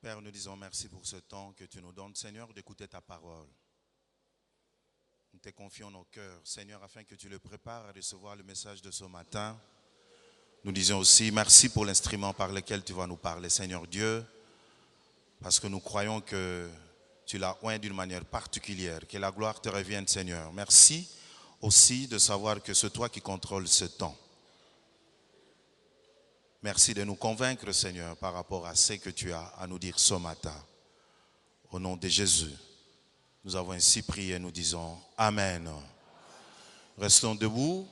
Père, nous disons merci pour ce temps que tu nous donnes, Seigneur, d'écouter ta parole. Nous te confions nos cœurs, Seigneur, afin que tu le prépares à recevoir le message de ce matin. Nous disons aussi merci pour l'instrument par lequel tu vas nous parler, Seigneur Dieu, parce que nous croyons que tu l'as oint d'une manière particulière, que la gloire te revienne, Seigneur. Merci aussi de savoir que c'est toi qui contrôles ce temps. Merci de nous convaincre, Seigneur, par rapport à ce que tu as à nous dire ce matin. Au nom de Jésus, nous avons ainsi prié et nous disons Amen. Restons debout.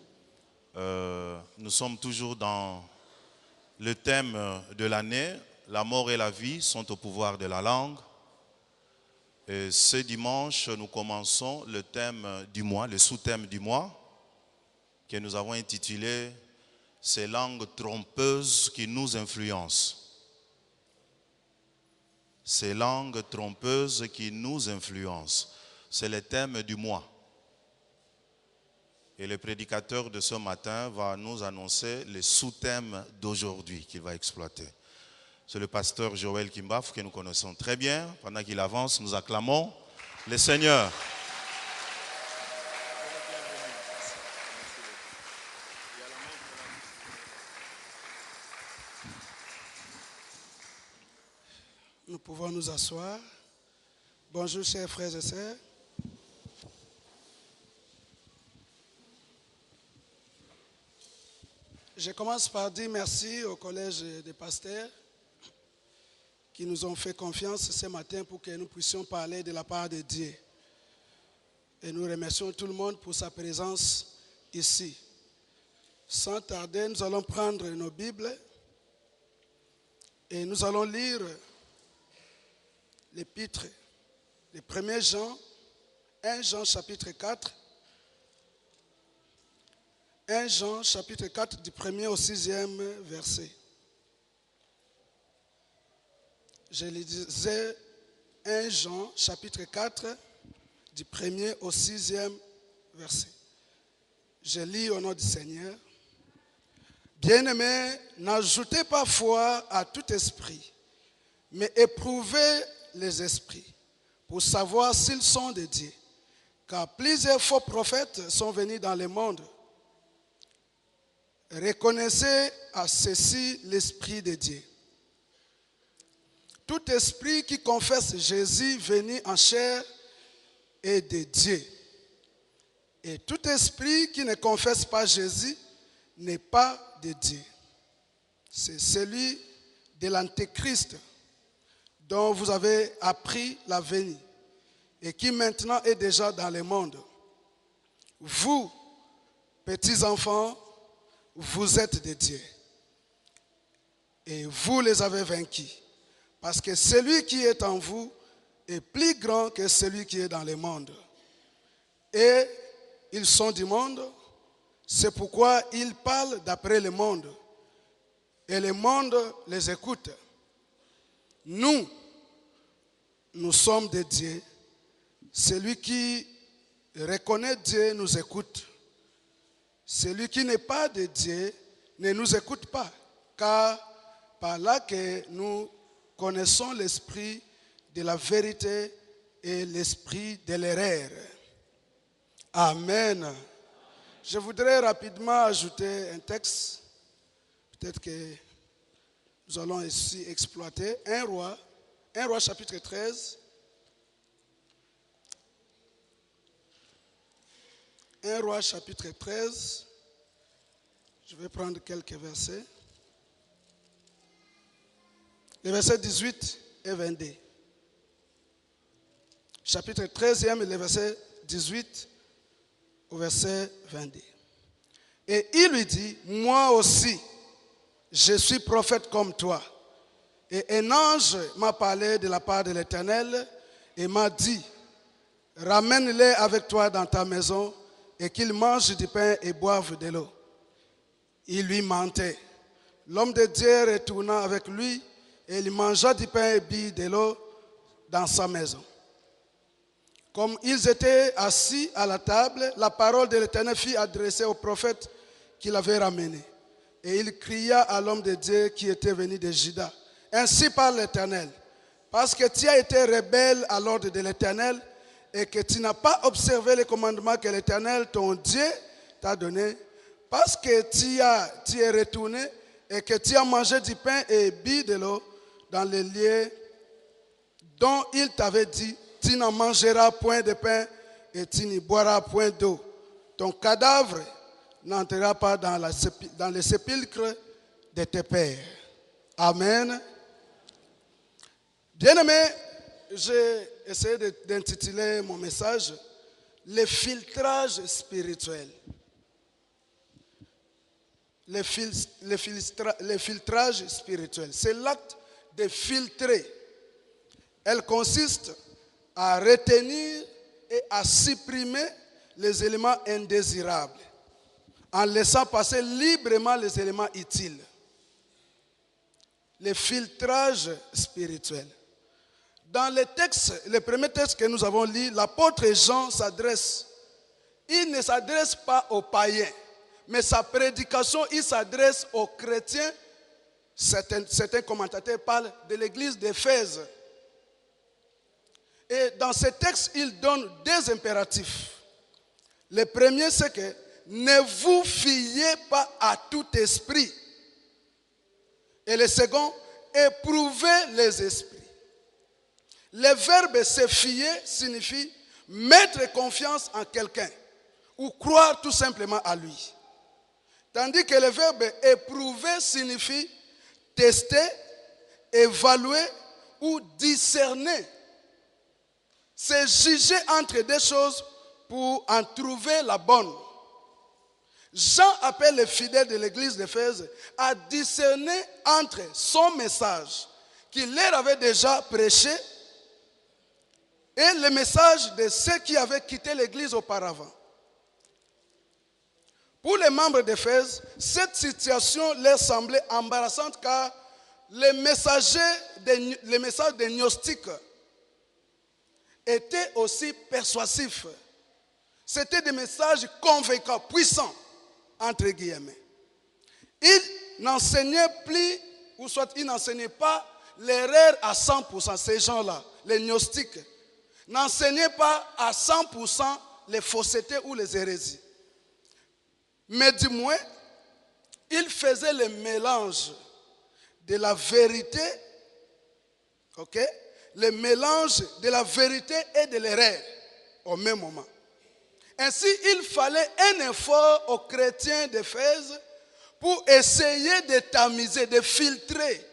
Nous sommes toujours dans le thème de l'année. La mort et la vie sont au pouvoir de la langue. Et ce dimanche, nous commençons le thème du mois, le sous-thème du mois, que nous avons intitulé « Ces langues trompeuses qui nous influencent ». Ces langues trompeuses qui nous influencent. C'est le thème du mois. Et le prédicateur de ce matin va nous annoncer le sous-thème d'aujourd'hui qu'il va exploiter. C'est le pasteur Joël Kimbaf que nous connaissons très bien. Pendant qu'il avance, nous acclamons le Seigneur. Nous pouvons nous asseoir. Bonjour chers frères et sœurs. Je commence par dire merci au collège des pasteurs qui nous ont fait confiance ce matin pour que nous puissions parler de la part de Dieu. Et nous remercions tout le monde pour sa présence ici. Sans tarder, nous allons prendre nos Bibles et nous allons lire l'épître, le 1er Jean, 1 Jean chapitre 4, 1 Jean chapitre 4 du 1er au 6e verset. Je lisais 1 Jean chapitre 4 du 1er au 6e verset. Je lis au nom du Seigneur. Bien-aimés, n'ajoutez pas foi à tout esprit, mais éprouvez les esprits pour savoir s'ils sont de Dieu. Car plusieurs faux prophètes sont venus dans le monde. Reconnaissez à ceci l'Esprit de Dieu. Tout esprit qui confesse Jésus venu en chair est de Dieu. Et tout esprit qui ne confesse pas Jésus n'est pas de Dieu. C'est celui de l'Antéchrist dont vous avez appris la venue et qui maintenant est déjà dans le monde. Vous, petits enfants, vous êtes de Dieu. Et vous les avez vaincus. Parce que celui qui est en vous est plus grand que celui qui est dans le monde. Et ils sont du monde, c'est pourquoi ils parlent d'après le monde. Et le monde les écoute. Nous sommes de Dieu. Celui qui reconnaît Dieu nous écoute. Celui qui n'est pas de Dieu ne nous écoute pas, car par là que nous connaissons l'esprit de la vérité et l'esprit de l'erreur. Amen. Je voudrais rapidement ajouter un texte, peut-être que nous allons ici exploiter. 1 Roi chapitre 13. 1 Roi chapitre 13. Je vais prendre quelques versets. Les versets 18 et 22. Chapitre 13e, les versets 18 au verset 22. Et il lui dit, moi aussi, je suis prophète comme toi. Et un ange m'a parlé de la part de l'Éternel et m'a dit, ramène-les avec toi dans ta maison et qu'ils mangent du pain et boivent de l'eau. Il lui mentait. L'homme de Dieu retourna avec lui et il mangea du pain et but de l'eau dans sa maison. Comme ils étaient assis à la table, la parole de l'Éternel fut adressée au prophète qui l'avait ramené. Et il cria à l'homme de Dieu qui était venu de Juda. Ainsi parle l'Éternel. parce que tu as été rebelle à l'ordre de l'Éternel et que tu n'as pas observé les commandements que l'Éternel, ton Dieu, t'a donné, parce que tu es retourné et que tu as mangé du pain et bu de l'eau dans les lieux dont il t'avait dit, tu n'en mangeras point de pain et tu n'y boiras point d'eau. Ton cadavre n'entrera pas dans les sépulcres de tes pères. Amen. Bien-aimés, j'ai essayé d'intituler mon message « Le filtrage spirituel ». Le filtrage spirituel, c'est l'acte de filtrer. Elle consiste à retenir et à supprimer les éléments indésirables en laissant passer librement les éléments utiles. Le filtrage spirituel. Dans le premier texte que nous avons lu, l'apôtre Jean s'adresse. Il ne s'adresse pas aux païens, mais sa prédication, il s'adresse aux chrétiens. Certains commentateurs parlent de l'église d'Éphèse. Et dans ce texte, il donne deux impératifs. Le premier, c'est que ne vous fiez pas à tout esprit. Et le second, éprouvez les esprits. Le verbe se fier signifie mettre confiance en quelqu'un ou croire tout simplement à lui. Tandis que le verbe éprouver signifie tester, évaluer ou discerner. C'est juger entre deux choses pour en trouver la bonne. Jean appelle les fidèles de l'église d'Éphèse à discerner entre son message qu'il leur avait déjà prêché et le message de ceux qui avaient quitté l'église auparavant. Pour les membres d'Éphèse, cette situation leur semblait embarrassante car les messages des gnostiques étaient aussi persuasifs. C'était des messages convaincants, puissants, entre guillemets. Ils n'enseignaient plus, ou soit ils n'enseignaient pas l'erreur à 100%, ces gens-là, les gnostiques, n'enseignaient pas à 100% les faussetés ou les hérésies. Mais du moins, ils faisaient le mélange de la vérité, le mélange de la vérité et de l'erreur au même moment. Ainsi, il fallait un effort aux chrétiens d'Éphèse pour essayer de tamiser, de filtrer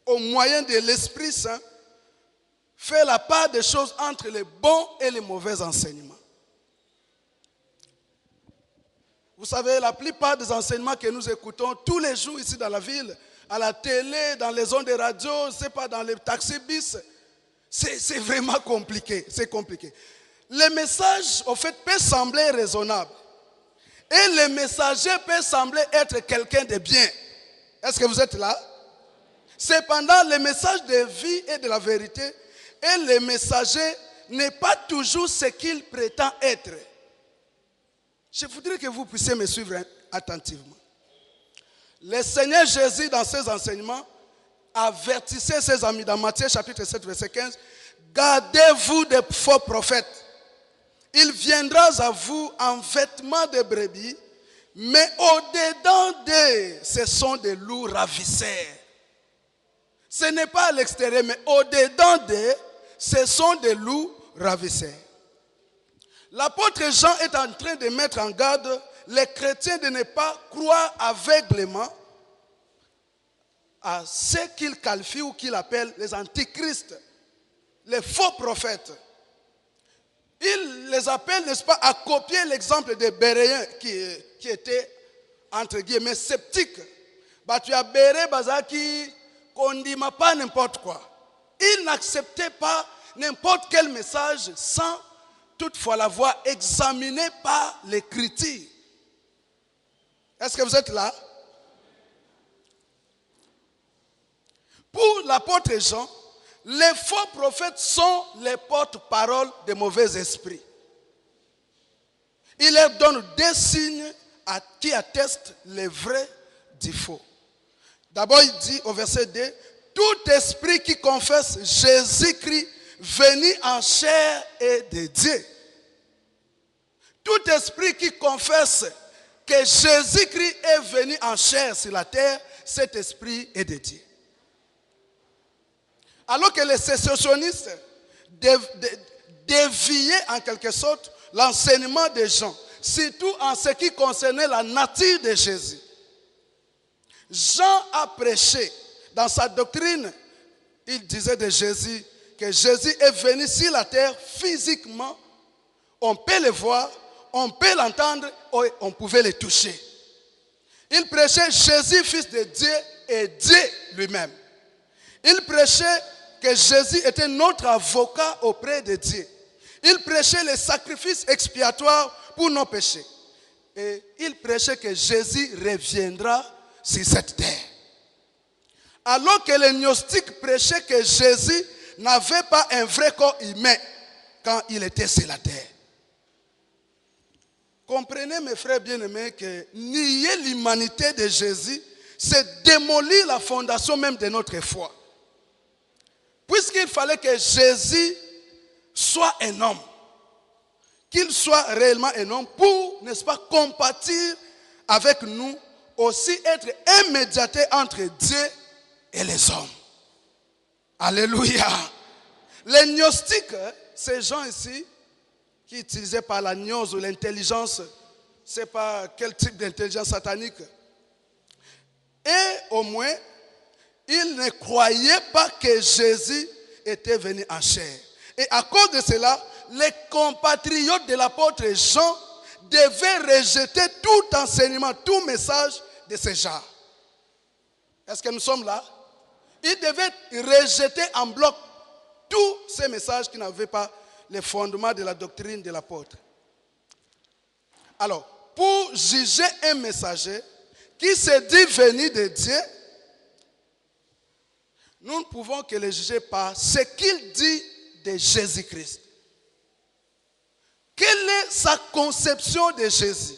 au moyen de l'Esprit Saint, faire la part des choses entre les bons et les mauvais enseignements. Vous savez, la plupart des enseignements que nous écoutons tous les jours ici dans la ville, à la télé, dans les ondes de radio, je ne sais pas, dans les taxis-bis, c'est vraiment compliqué. C'est compliqué. Le message, au fait, peut sembler raisonnable. Et le messager peut sembler être quelqu'un de bien. Est-ce que vous êtes là? Cependant, le message de vie et de la vérité, et le messager n'est pas toujours ce qu'il prétend être. Je voudrais que vous puissiez me suivre attentivement. Le Seigneur Jésus, dans ses enseignements, avertissait ses amis dans Matthieu chapitre 7, verset 15. Gardez-vous des faux prophètes. Il viendra à vous en vêtements de brebis, mais au-dedans d'eux, ce sont des loups ravisseurs. Ce n'est pas à l'extérieur, mais au-dedans d'eux, ce sont des loups ravisseurs. L'apôtre Jean est en train de mettre en garde les chrétiens de ne pas croire aveuglément à ce qu'il qualifie ou qu'il appelle les antichrists, les faux prophètes. Il les appelle, n'est-ce pas, à copier l'exemple des Béréens qui étaient, entre guillemets, sceptiques. Tu as Béré, Bazaki, qu'on ne dit pas n'importe quoi. Ils n'acceptaient pas n'importe quel message sans toutefois l'avoir examiné par l'Écriture. Est-ce que vous êtes là? Pour l'apôtre Jean, les faux prophètes sont les porte-paroles des mauvais esprits. Il leur donne des signes qui attestent les vrais du faux. D'abord, il dit au verset 2, tout esprit qui confesse Jésus-Christ venu en chair est de Dieu. Tout esprit qui confesse que Jésus-Christ est venu en chair sur la terre, cet esprit est de Dieu. Alors que les sécessionnistes déviaient en quelque sorte l'enseignement des gens, surtout en ce qui concernait la nature de Jésus. Jean a prêché dans sa doctrine, il disait de Jésus que Jésus est venu sur la terre physiquement, on peut le voir, on peut l'entendre, on pouvait le toucher. Il prêchait Jésus, fils de Dieu, et Dieu lui-même. Il prêchait que Jésus était notre avocat auprès de Dieu. Il prêchait le sacrifice expiatoire pour nos péchés. Et il prêchait que Jésus reviendra sur cette terre. Alors que les gnostiques prêchaient que Jésus n'avait pas un vrai corps humain quand il était sur la terre. Comprenez, mes frères bien-aimés, que nier l'humanité de Jésus, c'est démolir la fondation même de notre foi. Puisqu'il fallait que Jésus soit un homme, qu'il soit réellement un homme pour, n'est-ce pas, compatir avec nous, aussi être un médiateur entre Dieu et les hommes. Alléluia. Les gnostiques, ces gens ici, qui utilisaient par la gnose ou l'intelligence, je ne sais pas quel type d'intelligence satanique, et au moins, ils ne croyaient pas que Jésus était venu en chair. Et à cause de cela, les compatriotes de l'apôtre Jean devaient rejeter tout enseignement, tout message de ce genre. Est-ce que nous sommes là? Ils devaient rejeter en bloc tous ces messages qui n'avaient pas les fondements de la doctrine de l'apôtre. Alors, pour juger un messager qui se dit venu de Dieu, nous ne pouvons que le juger par ce qu'il dit de Jésus-Christ. Quelle est sa conception de Jésus?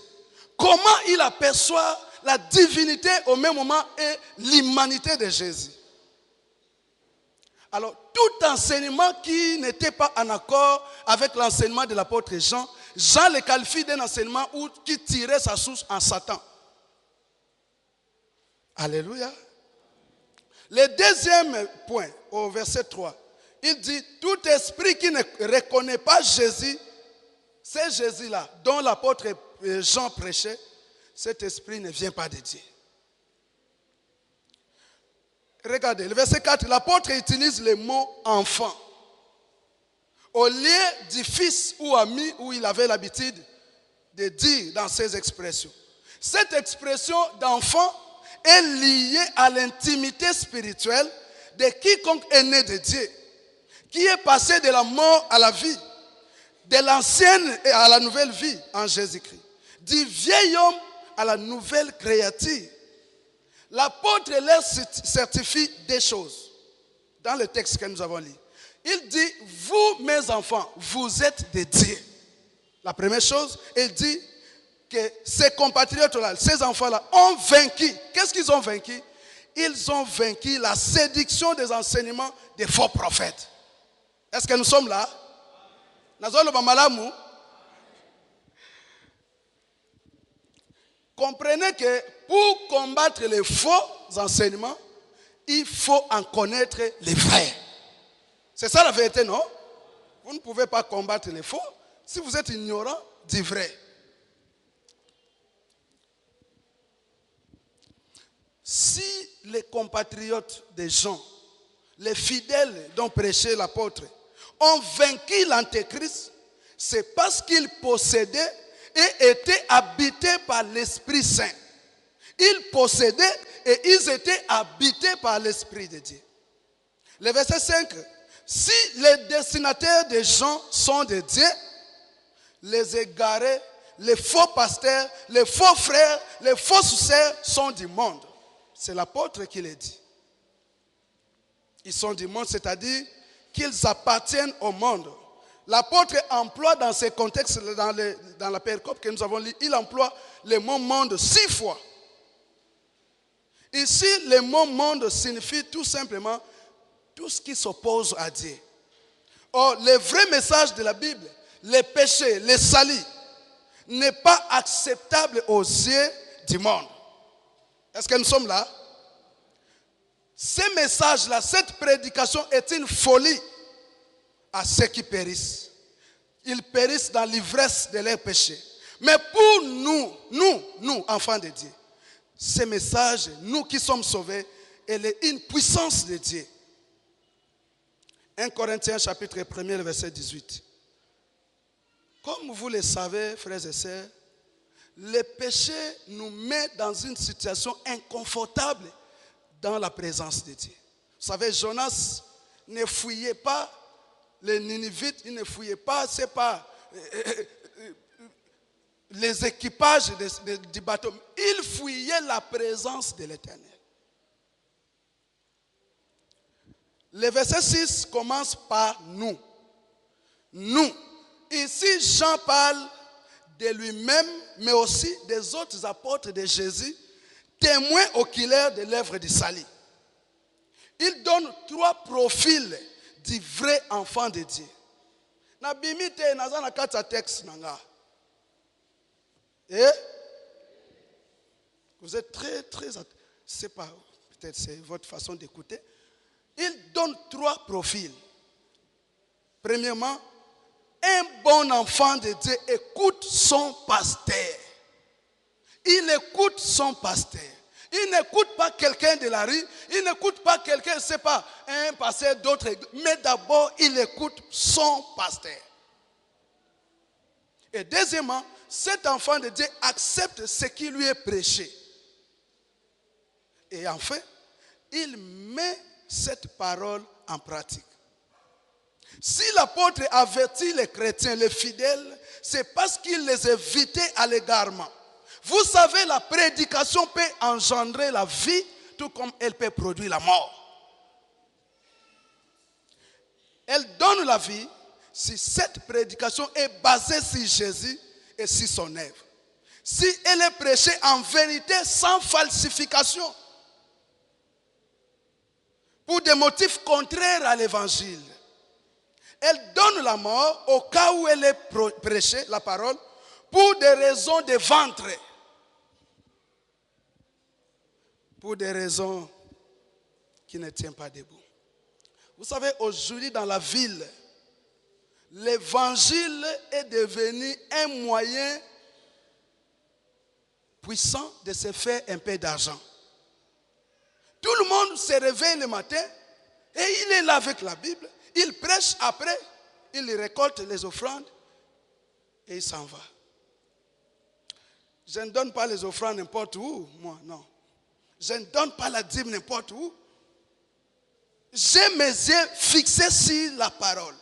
Comment il aperçoit la divinité au même moment et l'humanité de Jésus? Alors, tout enseignement qui n'était pas en accord avec l'enseignement de l'apôtre Jean, Jean le qualifie d'un enseignement qui tirait sa source en Satan. Alléluia. Le deuxième point, au verset 3, il dit, tout esprit qui ne reconnaît pas Jésus, c'est Jésus-là, dont l'apôtre Jean prêchait, cet esprit ne vient pas de Dieu. Regardez, le verset 4, l'apôtre utilise le mot enfant. Au lieu du fils ou ami où il avait l'habitude de dire dans ses expressions. Cette expression d'enfant est liée à l'intimité spirituelle de quiconque est né de Dieu, qui est passé de la mort à la vie, de l'ancienne et à la nouvelle vie en Jésus-Christ, du vieil homme à la nouvelle créature. L'apôtre leur certifie des choses dans le texte que nous avons lu. Il dit, vous mes enfants, vous êtes de Dieu. La première chose, il dit que ces compatriotes-là, ces enfants-là ont vaincu. Qu'est-ce qu'ils ont vaincu? Ils ont vaincu la séduction des enseignements des faux prophètes. Est-ce que nous sommes là? Comprenez que pour combattre les faux enseignements, il faut en connaître les vrais. C'est ça la vérité, non? Vous ne pouvez pas combattre les faux si vous êtes ignorant du vrai. Si les compatriotes des gens, les fidèles dont prêchait l'apôtre, ont vaincu l'antéchrist, c'est parce qu'ils possédaient et étaient habités par l'Esprit Saint. Ils possédaient et ils étaient habités par l'Esprit de Dieu. Le verset 5, si les destinataires des gens sont de Dieu, les égarés, les faux pasteurs, les faux frères, les faux sœurs sont du monde. C'est l'apôtre qui le dit. Ils sont du monde, c'est-à-dire qu'ils appartiennent au monde. L'apôtre emploie dans ces contextes, dans la péricope que nous avons lue, il emploie le mot monde 6 fois. Ici, le mot monde signifie tout simplement tout ce qui s'oppose à Dieu. Or, le vrai message de la Bible, les péchés, les salis, n'est pas acceptable aux yeux du monde. Est-ce que nous sommes là? Ce message-là, cette prédication est une folie à ceux qui périssent. Ils périssent dans l'ivresse de leurs péchés. Mais pour nous, enfants de Dieu, ce message, nous qui sommes sauvés, elle est une puissance de Dieu. 1 Corinthiens chapitre 1, verset 18. Comme vous le savez, frères et sœurs, le péché nous met dans une situation inconfortable dans la présence de Dieu. Vous savez, Jonas ne fouillait pas les Ninivites, il ne fouillait pas, c'est pas les équipages du bateau. Il fouillait la présence de l'Éternel. Le verset 6 commence par nous. Nous. Ici, Jean parle de lui-même, mais aussi des autres apôtres de Jésus, témoins oculaires de l'œuvre du salut. Il donne 3 profils du vrai enfant de Dieu. Vous êtes très, c'est pas, peut-être c'est votre façon d'écouter. Il donne 3 profils. Premièrement, un bon enfant de Dieu écoute son pasteur. Il écoute son pasteur. Il n'écoute pas quelqu'un de la rue. Il n'écoute pas quelqu'un, c'est pas un pasteur d'autre. Mais d'abord, il écoute son pasteur. Et deuxièmement, cet enfant de Dieu accepte ce qui lui est prêché. Et enfin, il met cette parole en pratique. Si l'apôtre avertit les chrétiens, les fidèles, c'est parce qu'il les évitait à l'égarement. Vous savez, la prédication peut engendrer la vie, tout comme elle peut produire la mort. Elle donne la vie si cette prédication est basée sur Jésus et sur son œuvre. Si elle est prêchée en vérité sans falsification, pour des motifs contraires à l'évangile. Elle donne la mort au cas où elle est prêchée, la parole, pour des raisons de ventre. Pour des raisons qui ne tiennent pas debout. Vous savez, aujourd'hui dans la ville, l'évangile est devenu un moyen puissant de se faire un peu d'argent. Tout le monde se réveille le matin et il est là avec la Bible. Il prêche, après, il récolte les offrandes et il s'en va. Je ne donne pas les offrandes n'importe où, moi, non. Je ne donne pas la dîme n'importe où. J'ai mes yeux fixés sur la parole.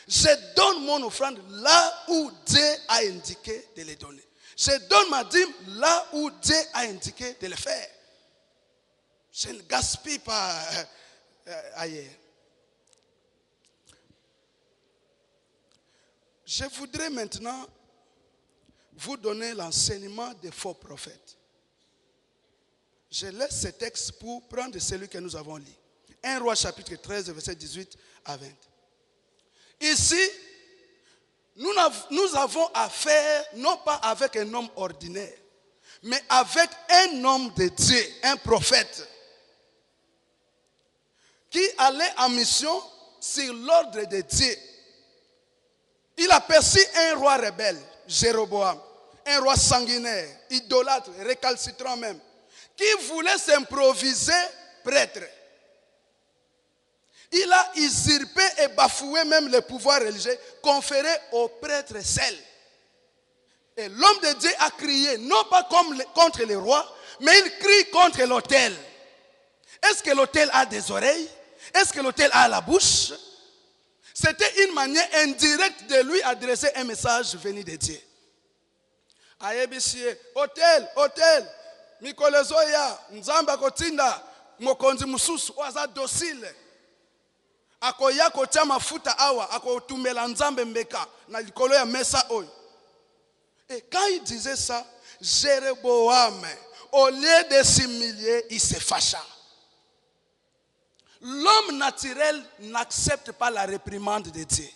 Je donne mon offrande là où Dieu a indiqué de les donner. Je donne ma dîme là où Dieu a indiqué de le faire. Je ne gaspille pas ailleurs. Je voudrais maintenant vous donner l'enseignement des faux prophètes. Je laisse ce texte pour prendre celui que nous avons lu. 1 Roi chapitre 13, verset 18 à 20. Ici, nous avons affaire non pas avec un homme ordinaire, mais avec un homme de Dieu, un prophète, qui allait en mission sur l'ordre de Dieu. Il aperçut un roi rebelle, Jéroboam, un roi sanguinaire, idolâtre, récalcitrant même, qui voulait s'improviser prêtre. Il a usurpé et bafoué même le pouvoir religieux conféré aux prêtres seuls. Et l'homme de Dieu a crié, non pas contre les rois, mais il crie contre l'autel. Est-ce que l'autel a des oreilles? Est-ce que l'autel a la bouche? C'était une manière indirecte de lui adresser un message venu de Dieu. Ayebisie, autel, mikolezoya, nzamba kotinda, mokonzi mususu, waza docile. Akoya kotia mafuta awa, akotumela nzambe mbeka, na likolo ya mesa oyo. Et quand il disait ça, Jéroboam, au lieu de s'humilier, il se fâcha. L'homme naturel n'accepte pas la réprimande de Dieu.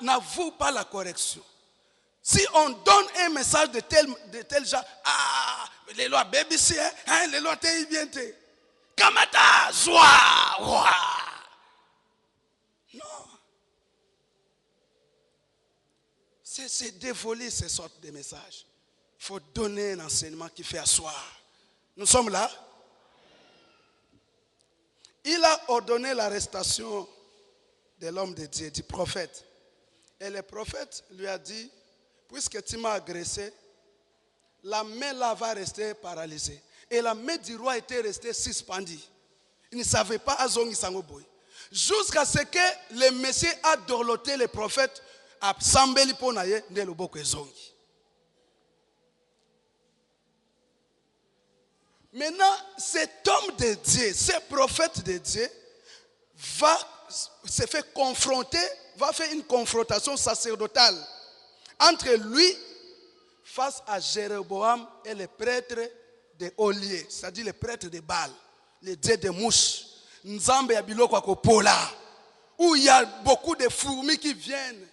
N'avoue pas la correction. Si on donne un message de tel genre, les lois BBC, les lois bien Kamata, joie, non. C'est dévoler ces sortes de messages. Il faut donner un enseignement qui fait asseoir. Nous sommes là. Il a ordonné l'arrestation de l'homme de Dieu, du prophète. Et le prophète lui a dit, puisque tu m'as agressé, la main là va rester paralysée. Et la main du roi était restée suspendue. Il ne savait pas à Zongi Sangoboy. Jusqu'à ce que le Messie a dorloté le prophète à Sambeli Ponaye, ne le boko Zongi. Maintenant, cet homme de Dieu, ce prophète de Dieu, va se faire confronter, va faire une confrontation sacerdotale entre lui face à Jéroboam et les prêtres de Olié, c'est-à-dire les prêtres de Baal, les dieux des mouches, Nzambe ya biloko akopola, où il y a beaucoup de fourmis qui viennent.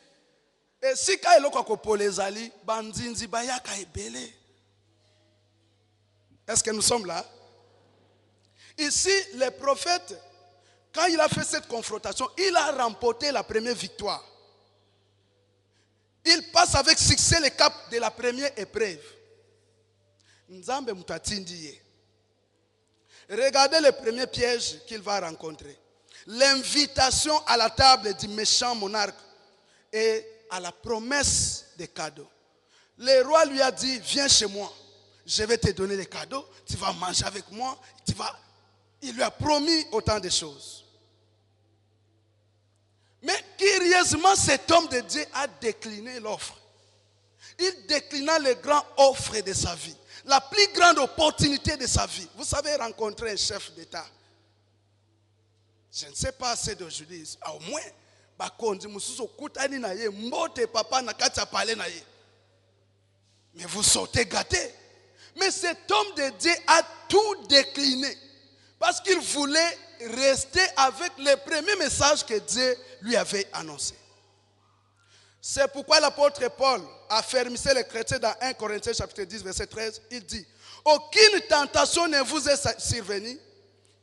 Et si ka eloko akopola ezali, banzinzi bayaka ebele. Est-ce que nous sommes là? Ici, le prophète, quand il a fait cette confrontation, il a remporté la première victoire. Il passe avec succès le cap de la première épreuve. Nzambe mutatindie. Regardez le premier piège qu'il va rencontrer. L'invitation à la table du méchant monarque et à la promesse des cadeaux. Le roi lui a dit, viens chez moi. Je vais te donner des cadeaux, tu vas manger avec moi, Il lui a promis autant de choses. Mais curieusement, cet homme de Dieu a décliné l'offre. Il déclina les grandes offres de sa vie. La plus grande opportunité de sa vie. Vous savez, rencontrer un chef d'État. Je ne sais pas c'est d'aujourd'hui. Au moins, mais vous sautez gâté. Mais cet homme de Dieu a tout décliné. Parce qu'il voulait rester avec le premier message que Dieu lui avait annoncé. C'est pourquoi l'apôtre Paul affermissait les chrétiens dans 1 Corinthiens chapitre 10 verset 13. Il dit, aucune tentation ne vous est survenue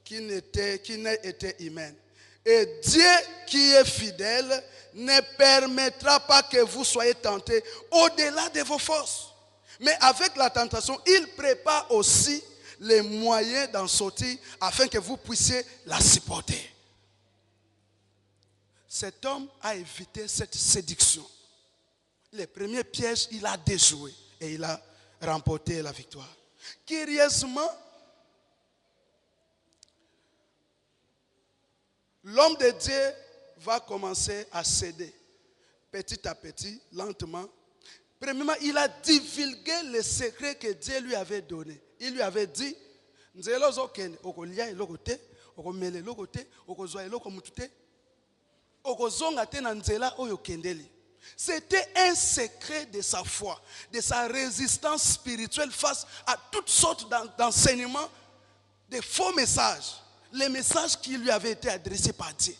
qui n'ait été humaine. Et Dieu qui est fidèle ne permettra pas que vous soyez tentés au-delà de vos forces. Mais avec la tentation, il prépare aussi les moyens d'en sortir afin que vous puissiez la supporter. Cet homme a évité cette séduction. Les premiers pièges, il a déjoué et il a remporté la victoire. Curieusement, l'homme de Dieu va commencer à céder petit à petit, lentement. Premièrement, il a divulgué le secret que Dieu lui avait donné. Il lui avait dit, c'était un secret de sa foi, de sa résistance spirituelle face à toutes sortes d'enseignements, de faux messages, les messages qui lui avaient été adressés par Dieu.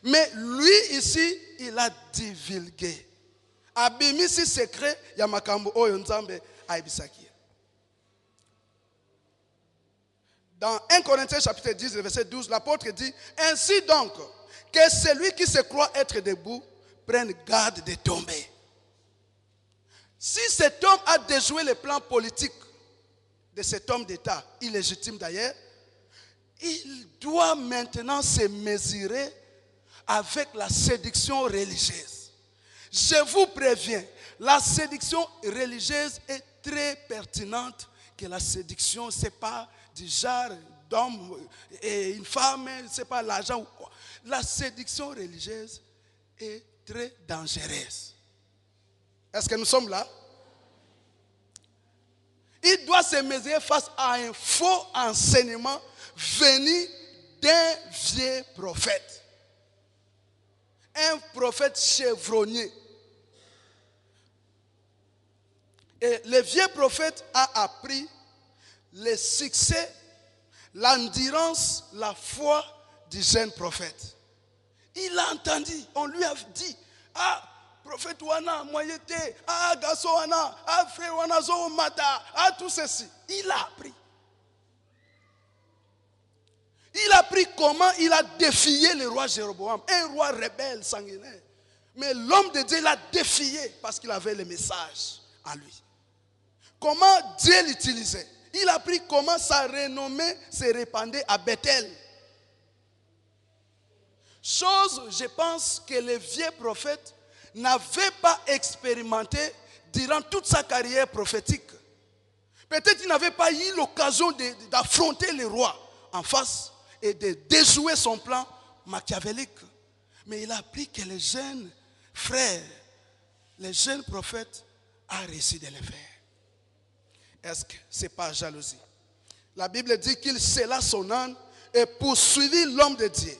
Mais lui ici, il a divulgué. Abimisi secret ya makambo oyo Nzambe aibisaki. Dans 1 Corinthiens chapitre 10 verset 12, l'apôtre dit, ainsi donc que celui qui se croit être debout prenne garde de tomber. Si cet homme a déjoué le plan politique de cet homme d'État, illégitime d'ailleurs, il doit maintenant se mesurer avec la séduction religieuse. Je vous préviens, la séduction religieuse est très pertinente, que la séduction, ce n'est pas du genre d'homme et une femme, ce n'est pas l'argent ou quoi. La séduction religieuse est très dangereuse. Est-ce que nous sommes là? Il doit se mesurer face à un faux enseignement venu d'un vieux prophète. Un prophète chevronnier. Et le vieux prophète a appris le succès, l'endurance, la foi du jeune prophète. Il a entendu, on lui a dit, ah, prophète Wana, moyete, ah, gaso Wana, ah, frère Wana, zo mata, ah, tout ceci. Il a appris. Il a appris comment il a défié le roi Jéroboam, un roi rebelle, sanguinaire. Mais l'homme de Dieu l'a défié parce qu'il avait le message en lui. Comment Dieu l'utilisait. Il a appris comment sa renommée se répandait à Bethel. Chose, je pense, que le vieux prophète n'avait pas expérimenté durant toute sa carrière prophétique. Peut-être qu'il n'avait pas eu l'occasion d'affronter le roi en face et de déjouer son plan machiavélique. Mais il a appris que les jeunes frères, les jeunes prophètes, a réussi de le faire. Est-ce que ce n'est pas jalousie? La Bible dit qu'il scella son âne et poursuivit l'homme de Dieu.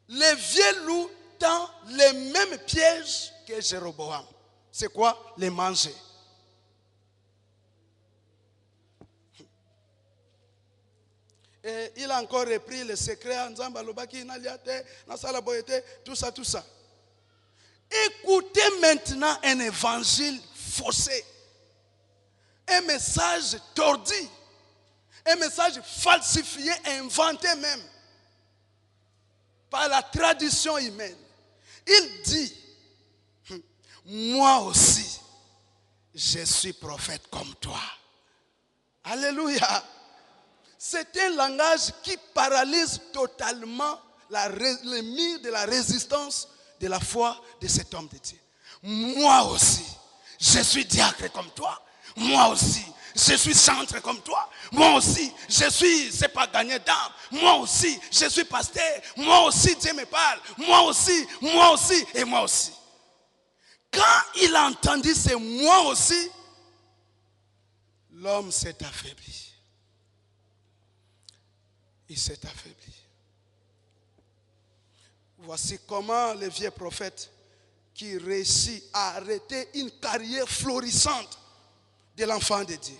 Le vieux loup tend les mêmes pièges que Jéroboam. C'est quoi? Les manger. Et il a encore repris le secret en disant tout ça, tout ça. Écoutez maintenant un évangile faussé, un message tordu, un message falsifié, inventé même par la tradition humaine. Il dit, moi aussi, je suis prophète comme toi. Alléluia. C'est un langage qui paralyse totalement le mur de la résistance de la foi de cet homme de Dieu. Moi aussi, je suis diacre comme toi. Moi aussi, je suis chantre comme toi. Moi aussi, je suis, c'est pas gagner d'âme. Moi aussi, je suis pasteur. Moi aussi, Dieu me parle. Moi aussi, et moi aussi. Quand il a entendu ce moi aussi, l'homme s'est affaibli. Il s'est affaibli. Voici comment le vieux prophète qui réussit à arrêter une carrière florissante de l'enfant de Dieu.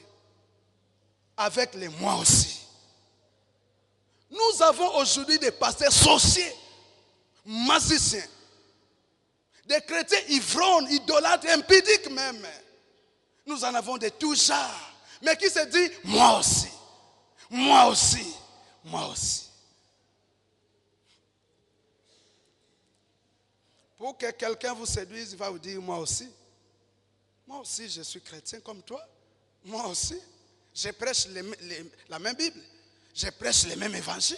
Avec les moi aussi. Nous avons aujourd'hui des pasteurs sorciers, magiciens, des chrétiens ivrognes, idolâtres, impudiques même. Nous en avons de tout genre. Mais qui se dit, moi aussi, moi aussi, moi aussi. Pour que quelqu'un vous séduise, il va vous dire, moi aussi. Moi aussi, je suis chrétien comme toi. Moi aussi, je prêche la même Bible. Je prêche les mêmes évangiles.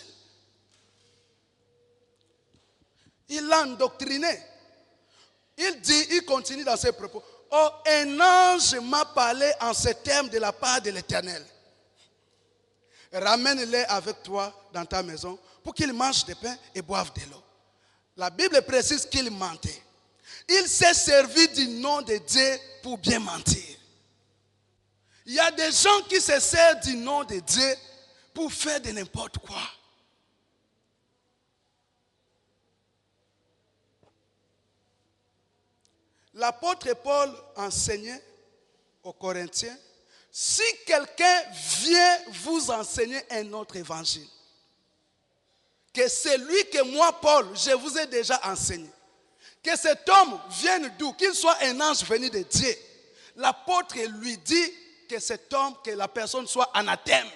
Il l'a endoctriné. Il continue dans ses propos. Oh, un ange m'a parlé en ces termes de la part de l'Éternel. Ramène-les avec toi dans ta maison pour qu'ils mangent du pain et boivent de l'eau. La Bible précise qu'il mentait. Il s'est servi du nom de Dieu pour bien mentir. Il y a des gens qui se servent du nom de Dieu pour faire de n'importe quoi. L'apôtre Paul enseignait aux Corinthiens, si quelqu'un vient vous enseigner un autre évangile, que celui que moi, Paul, je vous ai déjà enseigné, que cet homme vienne d'où, qu'il soit un ange venu de Dieu, l'apôtre lui dit que cet homme, que la personne soit anathème.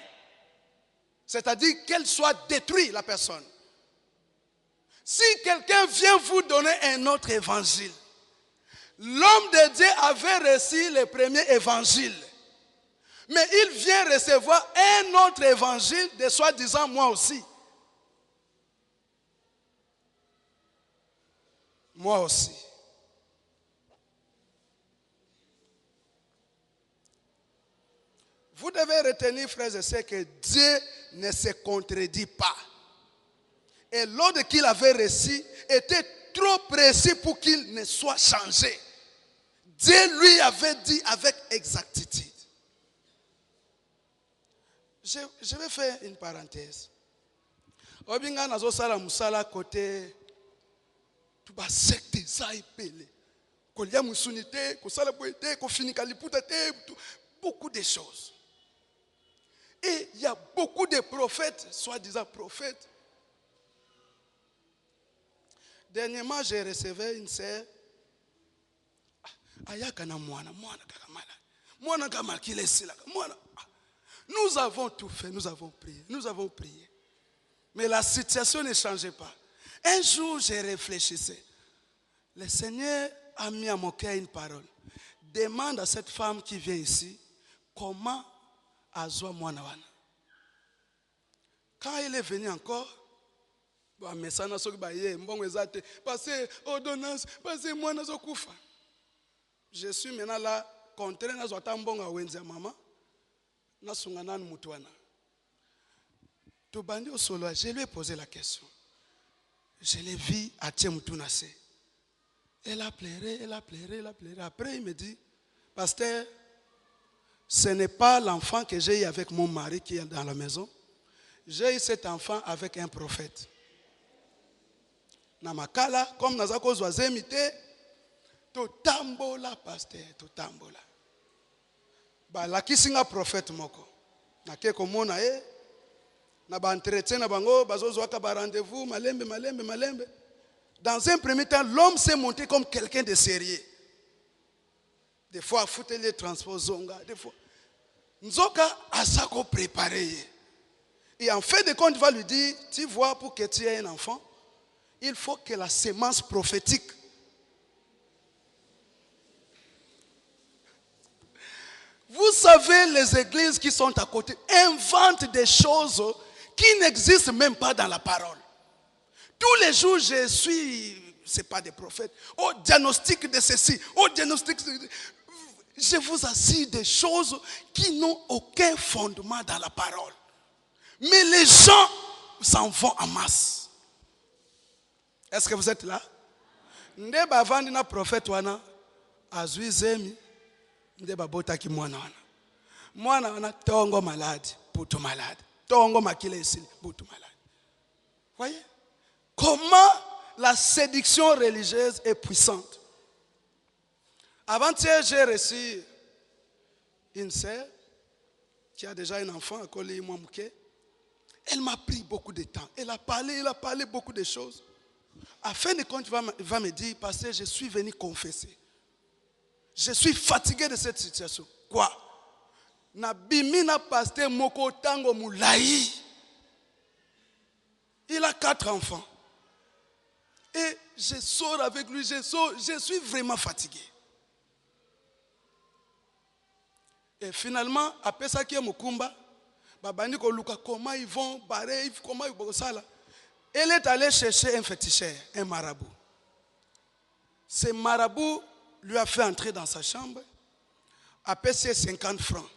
C'est-à-dire qu'elle soit détruite, la personne. Si quelqu'un vient vous donner un autre évangile, l'homme de Dieu avait reçu le premier évangile. Mais il vient recevoir un autre évangile de soi-disant moi aussi. Moi aussi. Vous devez retenir, frères et sœurs, que Dieu ne se contredit pas. Et l'ordre qu'il avait reçu était trop précis pour qu'il ne soit changé. Dieu lui avait dit avec exactitude. Je vais faire une parenthèse. Obinga nazo sala musala côté tuba secte ça epele. beaucoup de choses. Et il y a beaucoup de prophètes, soi-disant prophètes. Dernièrement, j'ai reçu une sœur. Nous avons tout fait, nous avons prié. Mais la situation ne changeait pas. Un jour, j'ai réfléchi. Le Seigneur a mis à mon cœur une parole. Demande à cette femme qui vient ici comment Azwa Mouanawana. Quand il est venu encore, je suis maintenant là, contraint à Zotambonga Wenza Mama, Nasunganan Mutuana. Tobandi au solo, je lui ai posé la question. Je l'ai vu à Tchemoutounase. Elle a pleuré. Après, il me dit, pasteur, ce n'est pas l'enfant que j'ai eu avec mon mari qui est dans la maison. J'ai eu cet enfant avec un prophète. Namakala, comme Nazako Zoazemite, Totambola, pasteur, Totambola. La kisinga prophète moko. Nakeko mona na ba entretien na bango, bazozwaka ba rendez-vous, malembe. Dans un premier temps, l'homme s'est monté comme quelqu'un de sérieux. Des fois, foutre les transports zonga, des fois. Nzoka a ça qu'on préparé. Et en fin de compte, il va lui dire, tu vois, pour que tu aies un enfant, il faut que la sémence prophétique. Vous savez, les églises qui sont à côté inventent des choses qui n'existent même pas dans la parole. Tous les jours, je suis, ce n'est pas des prophètes, au diagnostic de ceci, au diagnostic de... Je vous assure des choses qui n'ont aucun fondement dans la parole. Mais les gens s'en vont en masse. Est-ce que vous êtes là? Ndeba vandi na prophète wana azui zemi ndeba botaki mwana wana. Mwana wana tongo malade, putu malade. Tongo makile esili, putu malade. Voyez? Comment la séduction religieuse est puissante. Avant-hier, j'ai reçu une sœur qui a déjà un enfant, elle m'a pris beaucoup de temps. Elle a parlé beaucoup de choses. À fin de compte, il va me dire, pasteur, je suis venu confesser. Je suis fatigué de cette situation. Quoi? Nabimina pasteur Moko Tango Moulaï. Il a 4 enfants. Et je sors avec lui, je suis vraiment fatigué. Et finalement, après ça qui est Mukumba, comment ils vont barrer, comment ils vont ça là. Elle est allée chercher un féticheur, un marabout. Ce marabout lui a fait entrer dans sa chambre, a payé 50 francs.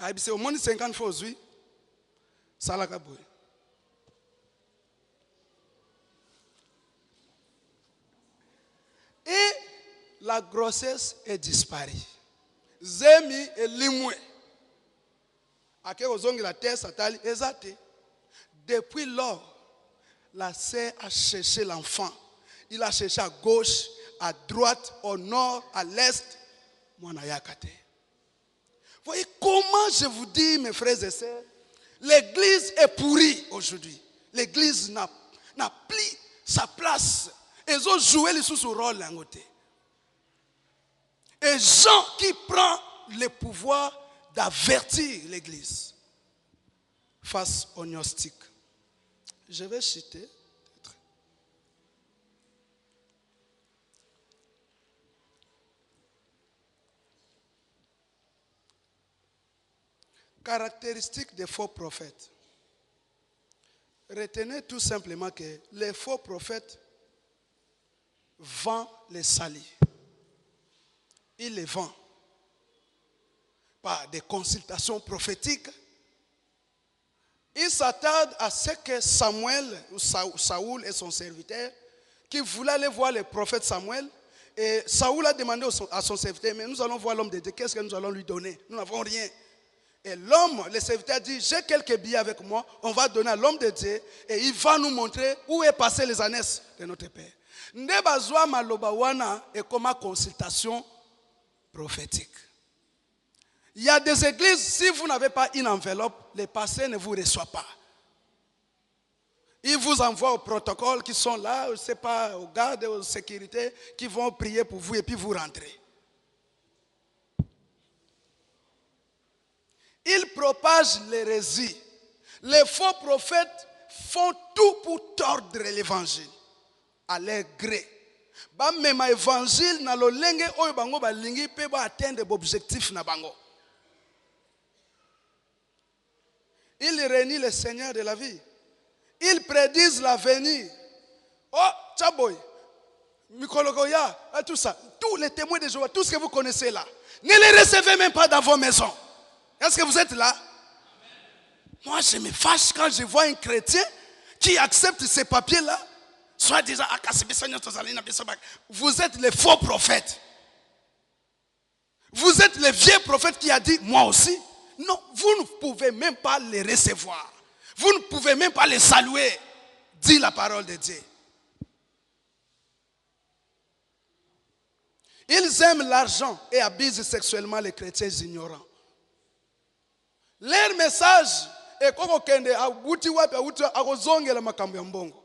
Il dit, au moins 50 francs aujourd'hui, ça l'a gaboué. Et la grossesse est disparue. Zemi et limwe. Ake ozongi la terre satali ezate. Depuis lors, la sœur a cherché l'enfant. Il a cherché à gauche, à droite, au nord, à l'est. Moanayakate. Voyez comment je vous dis, mes frères et sœurs, l'église est pourrie aujourd'hui. L'église n'a plus sa place. Ils ont joué le sous-rôle d'un côté. Et Jean qui prend le pouvoir d'avertir l'église face au gnostique. Je vais citer. Caractéristiques des faux prophètes. Retenez tout simplement que les faux prophètes vendent les salis. Il les vend par des consultations prophétiques. Il s'attarde à ce que Samuel, ou Saoul et son serviteur, qui voulaient aller voir le prophète Samuel, et Saoul a demandé à son serviteur, mais nous allons voir l'homme de Dieu, qu'est-ce que nous allons lui donner? Nous n'avons rien. Et l'homme, le serviteur dit, j'ai quelques billets avec moi, on va donner à l'homme de Dieu, et il va nous montrer où est passé les ânesses de notre père. Nde bazwa maloba wana et comme consultation prophétique. Il y a des églises, si vous n'avez pas une enveloppe, les pasteurs ne vous reçoivent pas. Ils vous envoient au protocole qui sont là, je ne sais pas, aux gardes, aux sécurités, qui vont prier pour vous et puis vous rentrez. Ils propagent l'hérésie. Les faux prophètes font tout pour tordre l'évangile à leur gré. Ba même évangile na lo lenge oyo bango ba lingi pe ba atteindre l'objectif na bango. Ils réunissent le Seigneur de la vie. Ils prédisent l'avenir. Oh, Tchaboy, Mikologoya, tout ça. Tous les témoins de Jéhovah, tout ce que vous connaissez là. Ne les recevez même pas dans vos maisons. Est-ce que vous êtes là? Moi, je me fâche quand je vois un chrétien qui accepte ces papiers-là. Soit disant, vous êtes les faux prophètes. Vous êtes les vieux prophètes qui a dit, moi aussi. Non, vous ne pouvez même pas les recevoir. Vous ne pouvez même pas les saluer, dit la parole de Dieu. Ils aiment l'argent et abusent sexuellement les chrétiens ignorants. Leur message est comme kende abuti wapi abuti akozongela makambo ya mbongo.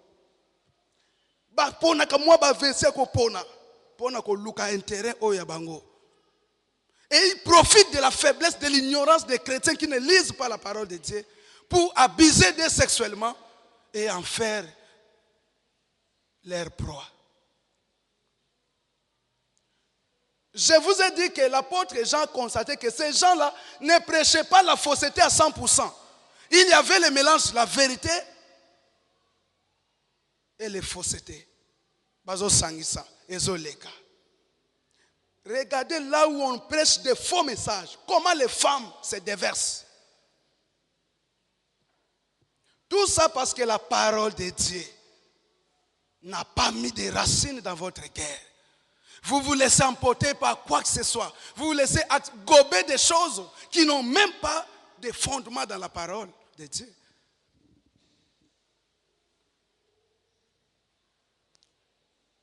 Ba pona kamwa ba verset ko pona ko luka intérêt oya bango. Et ils profitent de la faiblesse, de l'ignorance des chrétiens qui ne lisent pas la parole de Dieu pour abuser d'eux sexuellement et en faire leur proie. Je vous ai dit que l'apôtre Jean constatait que ces gens-là ne prêchaient pas la fausseté à 100%. Il y avait le mélange de la vérité et les faussetés. Bazo sangisa, ezoleka. Regardez là où on prêche des faux messages. Comment les femmes se déversent. Tout ça parce que la parole de Dieu n'a pas mis de racines dans votre cœur. Vous vous laissez emporter par quoi que ce soit. Vous vous laissez gober des choses qui n'ont même pas de fondement dans la parole de Dieu.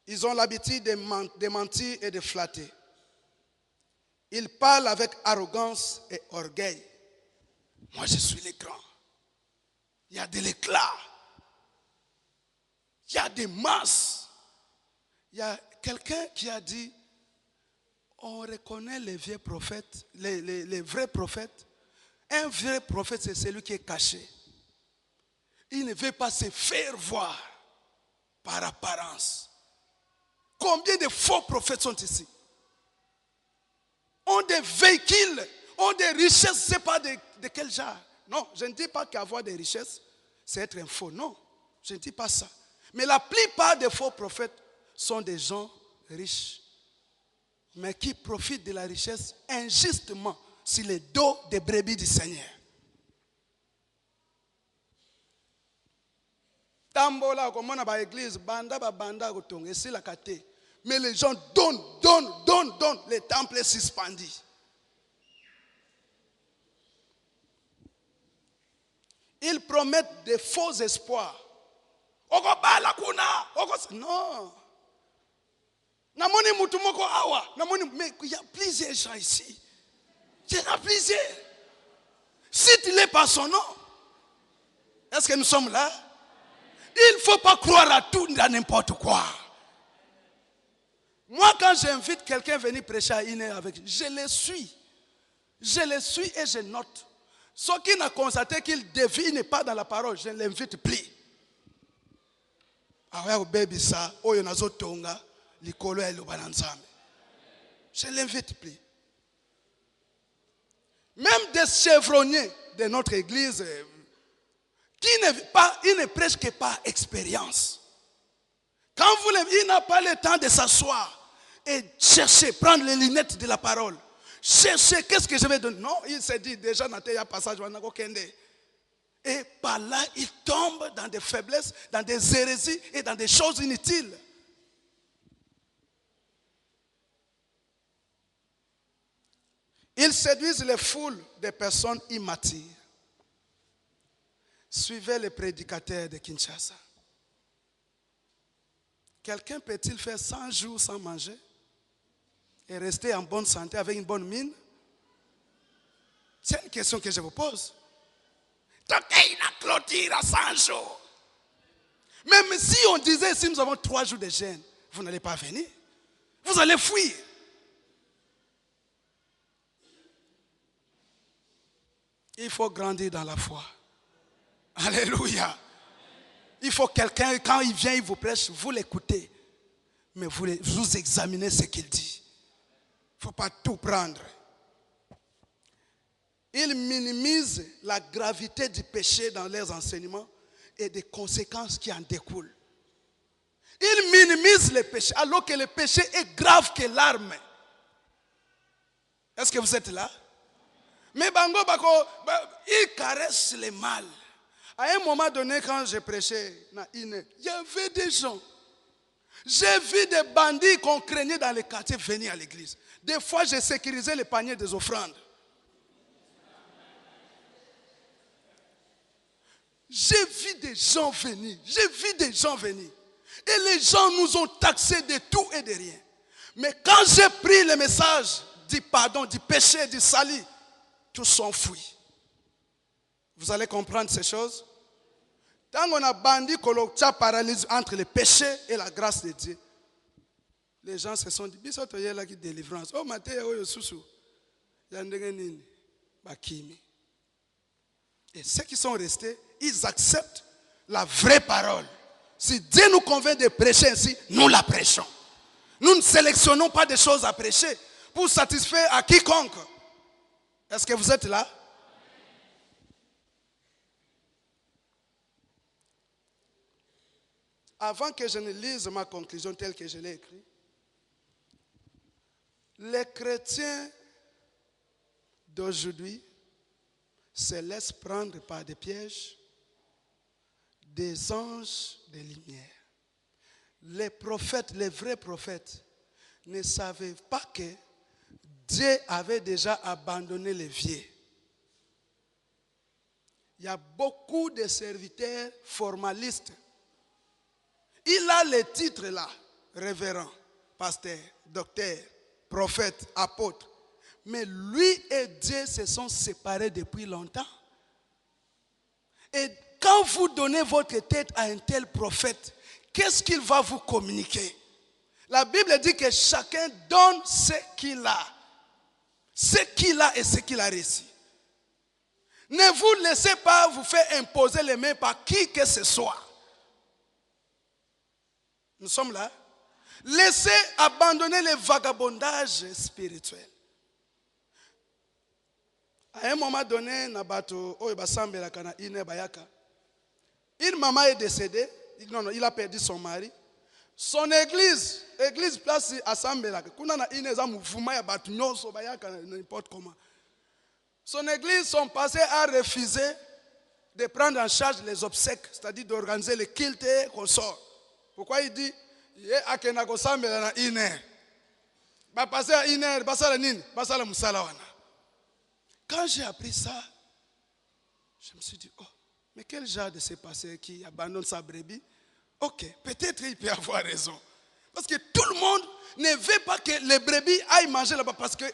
Ils ont l'habitude de mentir et de flatter. Ils parlent avec arrogance et orgueil. Moi, je suis le grand. Il y a de l'éclat. Il y a des masses. Il y a quelqu'un qui a dit, on reconnaît les vieux prophètes, les vrais prophètes. Un vrai prophète, c'est celui qui est caché. Il ne veut pas se faire voir par apparence. Combien de faux prophètes sont ici? Ont des véhicules, ont des richesses, je ne sais pas de quel genre. Non, je ne dis pas qu'avoir des richesses, c'est être un faux. Non, je ne dis pas ça. Mais la plupart des faux prophètes sont des gens riches, mais qui profitent de la richesse injustement sur le dos des brebis du Seigneur. Tambola, comme on a dans l'église, banda kotong, et c'est la kate. Mais les gens donnent. Le temple est suspendu. Ils promettent des faux espoirs. Non. Mais il y a plusieurs gens ici. Il y en a plusieurs. Cite-les par son nom. Est-ce que nous sommes là? Il ne faut pas croire à tout, à n'importe quoi. Moi, quand j'invite quelqu'un à venir prêcher à une heure avec, je le suis. Je le suis et je note. Ceux qui n'ont constaté qu'il ne devine pas dans la parole, je ne l'invite plus. Je ne l'invite plus. Même des chevronniers de notre église, il ne prêche que par expérience. Quand il n'a pas le temps de s'asseoir et chercher, prendre les lunettes de la parole. Chercher, qu'est-ce que je vais donner? Non, il s'est dit déjà, il y a un passage. Et par là, il tombe dans des faiblesses, dans des hérésies et dans des choses inutiles. Ils séduisent les foules des personnes immatures. Suivez les prédicateurs de Kinshasa. quelqu'un peut-il faire 100 jours sans manger et rester en bonne santé avec une bonne mine? C'est une question que je vous pose. Donc, il a clôturé à 100 jours. Même si on disait, si nous avons 3 jours de jeûne, vous n'allez pas venir. Vous allez fuir. Il faut grandir dans la foi. Alléluia. Il faut quelqu'un, quand il vient, il vous prêche, vous l'écoutez. Mais vous examinez ce qu'il dit. Il ne faut pas tout prendre. Ils minimisent la gravité du péché dans leurs enseignements et des conséquences qui en découlent. Ils minimisent le péché alors que le péché est grave que l'arme. Est-ce que vous êtes là? Mais Bango Bako, ils caressent le mal. À un moment donné, quand je prêchais, il y avait des gens. J'ai vu des bandits qu'on craignait dans les quartiers venir à l'église. Des fois, j'ai sécurisé les paniers des offrandes. J'ai vu des gens venir. J'ai vu des gens venir. Et les gens nous ont taxés de tout et de rien. Mais quand j'ai pris le message du pardon, du péché, du salut, tous sont fouillés. Vous allez comprendre ces choses. Tant qu'on a bandit qu'on a paralysé entre le péché et la grâce de Dieu, les gens se sont dit, bisoto yela qui délivrance. Oh maté oyo susu. Yandengenini bakimi. Et ceux qui sont restés, ils acceptent la vraie parole. Si Dieu nous convainc de prêcher ainsi, nous la prêchons. Nous ne sélectionnons pas des choses à prêcher pour satisfaire à quiconque. Est-ce que vous êtes là? Avant que je ne lise ma conclusion telle que je l'ai écrite, les chrétiens d'aujourd'hui se laissent prendre par des pièges des anges de lumière. Les prophètes, les vrais prophètes, ne savaient pas que Dieu avait déjà abandonné les vieux. Il y a beaucoup de serviteurs formalistes. Il a les titres là, révérend, pasteur, docteur, prophète, apôtre. Mais lui et Dieu se sont séparés depuis longtemps. Et quand vous donnez votre tête à un tel prophète, qu'est-ce qu'il va vous communiquer? La Bible dit que chacun donne ce qu'il a. Ce qu'il a et ce qu'il a reçu. Ne vous laissez pas vous faire imposer les mains par qui que ce soit. Nous sommes là. Laissez abandonner le vagabondage spirituel. À un moment donné, une maman est décédée. Non, il a perdu son mari. Son église place à Sambela. N'importe comment. Son église, son pasteur a refusé de prendre en charge les obsèques, c'est-à-dire d'organiser les cultes et consorts. Pourquoi il dit, quand j'ai appris ça, je me suis dit, oh, mais quel genre de ce pasteur qui abandonne sa brebis? Ok, peut-être il peut avoir raison. Parce que tout le monde ne veut pas que les brebis aillent manger là-bas parce que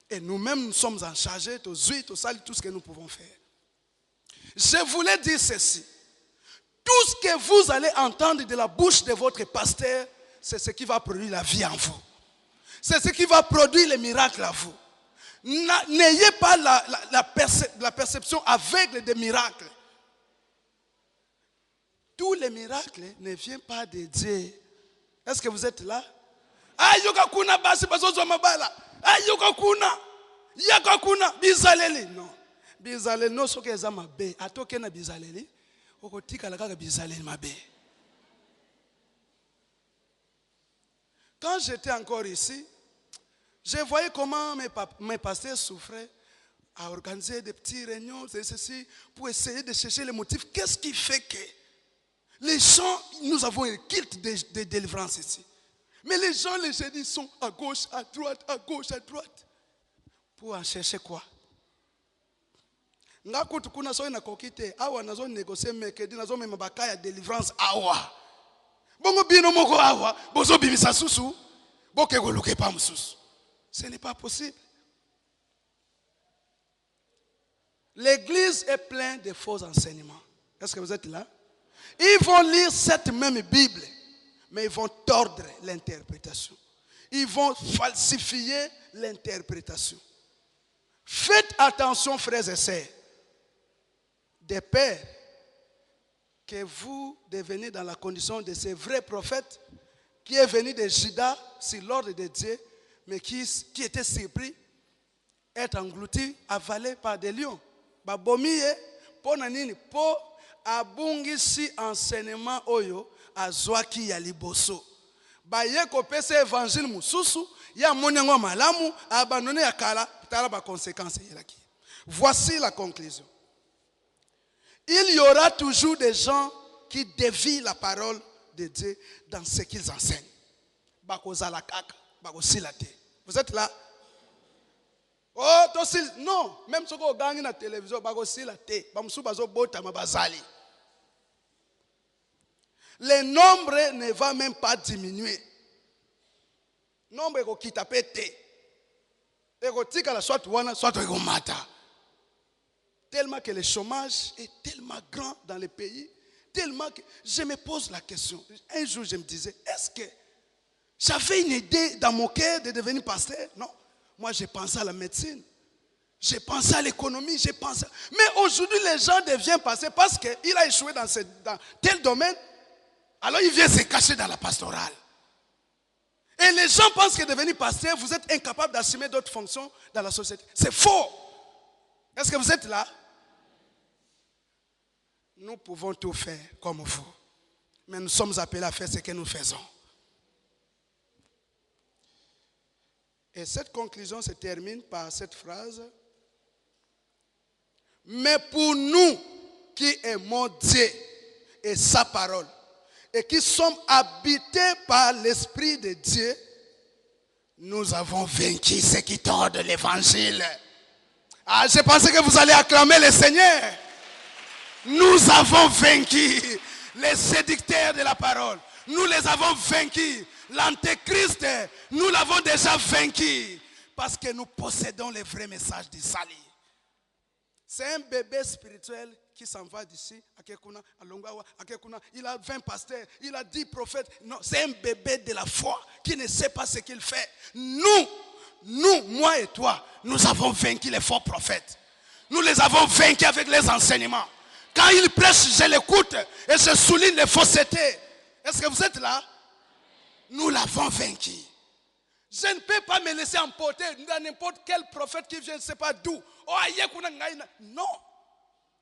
et nous-mêmes nous sommes en charge, tout ce que nous pouvons faire. Je voulais dire ceci. Tout ce que vous allez entendre de la bouche de votre pasteur, c'est ce qui va produire la vie en vous. C'est ce qui va produire les miracles à vous. N'ayez pas la perception aveugle des miracles. Tous les miracles ne viennent pas de Dieu. Est-ce que vous êtes là? Non. Bizaleli no soki eza mabe atoke na bizaleli okotika la kaka bizaleli mabe. Quand j'étais encore ici, je voyais comment mes pasteurs souffraient à organiser des petites réunions ceci, pour essayer de chercher les motifs. Qu'est-ce qui fait que les gens, nous avons un culte de délivrance ici. Mais les gens, les jeudis, sont à gauche, à droite, à gauche, à droite. Pour en chercher quoi? nga kutu kuna so na kokite awa nazo négocier mercredi nazo mema bakaya délivrance awa bongo bino moko awa bozo bimisa susu boke goluke pa mususu. Ce n'est pas possible. L'église est pleine de faux enseignements. Est-ce que vous êtes là? Ils vont lire cette même Bible, mais ils vont tordre l'interprétation. Ils vont falsifier l'interprétation. Faites attention, frères et sœurs. Des pères, que vous devenez dans la condition de ces vrais prophètes qui est venu de Juda sur l'ordre de Dieu, mais qui était surpris, être englouti, avalé par des lions. Babomiye, po nanini, po abungisi enseignement oyo, azwaki ya liboso. Baye kopese évangile mususu, ya monyango malamu, abandonné ya kala, tala ba conséquences yelaki. Voici la conclusion. Il y aura toujours des gens qui dévient la parole de Dieu dans ce qu'ils enseignent. Bakozala kaka, bakosilate. Vous êtes là? Oh, non, même si vous gagnez la télévision, bakosilate. Bamsu bazo bota mabazali. Le nombre ne va même pas diminuer. Nombre eko kitapete. Eko tika la soit wana, soit eko mata. Tellement que le chômage est tellement grand dans le pays, tellement que je me pose la question. Un jour, je me disais, est-ce que j'avais une idée dans mon cœur de devenir pasteur? Non. Moi, j'ai pensé à la médecine. J'ai pensé à l'économie. J'ai pensé. Mais aujourd'hui, les gens deviennent pasteurs parce qu'il a échoué dans tel domaine. Alors, il vient se cacher dans la pastorale. Et les gens pensent que devenir pasteur, vous êtes incapable d'assumer d'autres fonctions dans la société. C'est faux. Est-ce que vous êtes là? Nous pouvons tout faire comme vous. Mais nous sommes appelés à faire ce que nous faisons. Et cette conclusion se termine par cette phrase. Mais pour nous qui aimons Dieu et sa parole, et qui sommes habités par l'Esprit de Dieu, nous avons vaincu ceux qui tordent l'évangile. Ah, je pensais que vous allez acclamer le Seigneur. Nous avons vaincu les séducteurs de la parole. Nous les avons vaincus. L'antéchrist, nous l'avons déjà vaincu. Parce que nous possédons le vrai message du salut. C'est un bébé spirituel qui s'en va d'ici. Il a 20 pasteurs, il a 10 prophètes. Non, c'est un bébé de la foi qui ne sait pas ce qu'il fait. Nous, moi et toi, nous avons vaincu les faux prophètes. Nous les avons vaincus avec les enseignements. Quand ils prêchent, je l'écoute et je souligne les faussetés. Est-ce que vous êtes là? Nous l'avons vaincu. Je ne peux pas me laisser emporter dans n'importe quel prophète qui vient, je ne sais pas d'où. Non.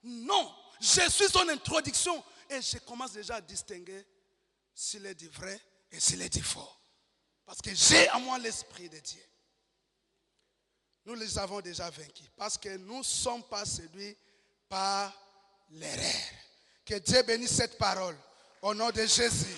Non. Je suis son introduction et je commence déjà à distinguer s'il est du vrai et s'il est du faux. Parce que j'ai en moi l'Esprit de Dieu. Nous les avons déjà vaincus parce que nous ne sommes pas séduits par l'erreur. Que Dieu bénisse cette parole au nom de Jésus.